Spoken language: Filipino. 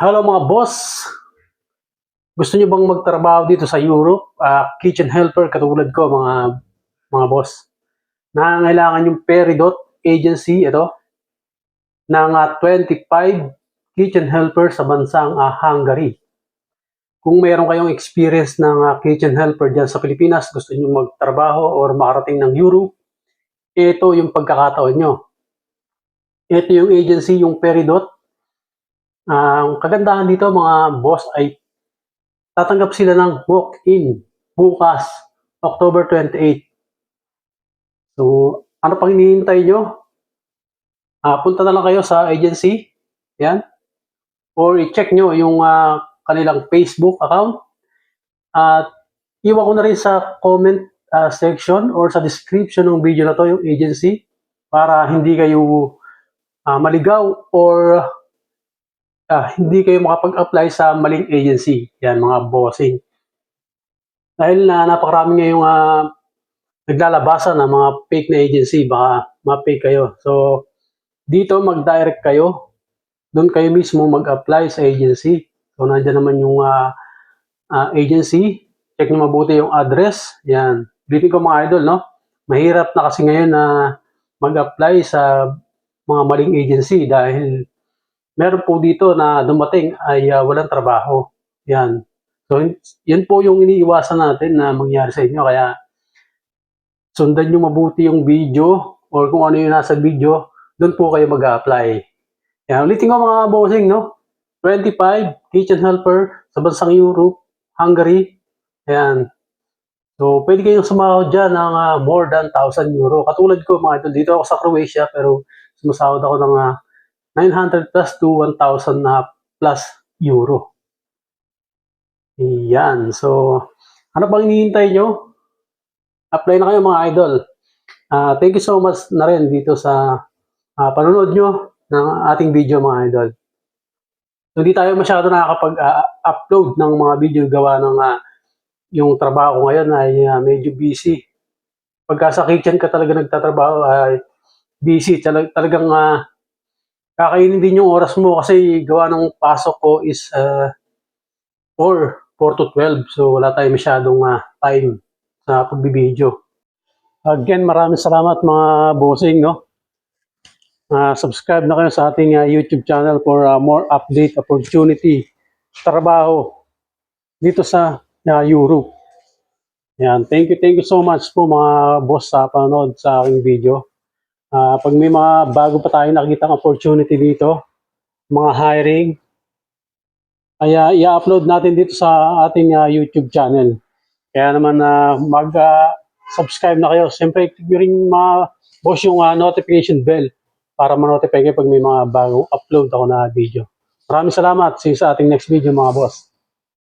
Hello mga boss! Gusto niyo bang magtrabaho dito sa Europe? Kitchen helper katulad ko mga boss. Nangangailangan yung Peridot agency ito ng 25 kitchen helper sa bansang Hungary. Kung mayroon kayong experience ng kitchen helper dyan sa Pilipinas, gusto niyo magtrabaho or makarating ng Europe, ito yung pagkakataon nyo. Ito yung agency, yung Peridot. Ang kagandahan dito mga boss ay tatanggap sila ng walk-in bukas, October 28. So, ano pang hinihintay nyo? Punta na lang kayo sa agency, yan, or i-check nyo yung kanilang Facebook account. At iwan ko na rin sa comment section or sa description ng video na to yung agency para hindi kayo maligaw or hindi kayo makapag-apply sa maling agency. Yan mga bossing. Dahil napakarami ngayong naglalabasan ng mga fake na agency, baka ma-fake kayo. So, dito mag-direct kayo. Doon kayo mismo mag-apply sa agency. So, nandiyan naman yung agency. Check nyo mabuti yung address. Yan. Briefing ko mga idol, no? Mahirap na kasi ngayon na mag-apply sa mga maling agency dahil meron po dito na dumating ay walang trabaho. Yan. So, yan po yung iniiwasan natin na mangyari sa inyo. Kaya, sundan nyo mabuti yung video or kung ano yung nasa video, doon po kayo mag-a-apply. Yan. Ulitin ko mga bossing, no? 25 kitchen helper sa bansang Europe, Hungary. Yan. So, pwede kayong sumahod dyan ng more than 1,000 euro. Katulad ko, mga ito, dito ako sa Croatia, pero sumasahod ako ng 900 plus to 1,000 plus euro. Yan. So, ano bang hinihintay nyo? Apply na kayo mga idol. Thank you so much na rin dito sa panonood nyo ng ating video mga idol. So, hindi tayo masyado nakakapag-upload ng mga video gawa ng yung trabaho ko ngayon ay medyo busy. Pagka sa kitchen ka talaga nagtatrabaho ay busy. Talagang kakainin din yung oras mo kasi gawa ng pasok ko is 4 to 12. So wala tayong masyadong time sa pagbibideo. Again, maraming salamat mga bossing, no? Subscribe na kayo sa ating YouTube channel for more update opportunity trabaho dito sa Europe. Yan, thank you so much po mga boss sa panonood sa aking video. Pag may mga bago pa tayo nakikitang opportunity dito, mga hiring, ay i-upload natin dito sa ating YouTube channel. Kaya naman mag-subscribe na kayo. Siyempre, click nyo rin mga boss yung notification bell para ma-notify kayo pag may mga bagong upload ako na video. Maraming salamat. See you sa ating next video mga boss.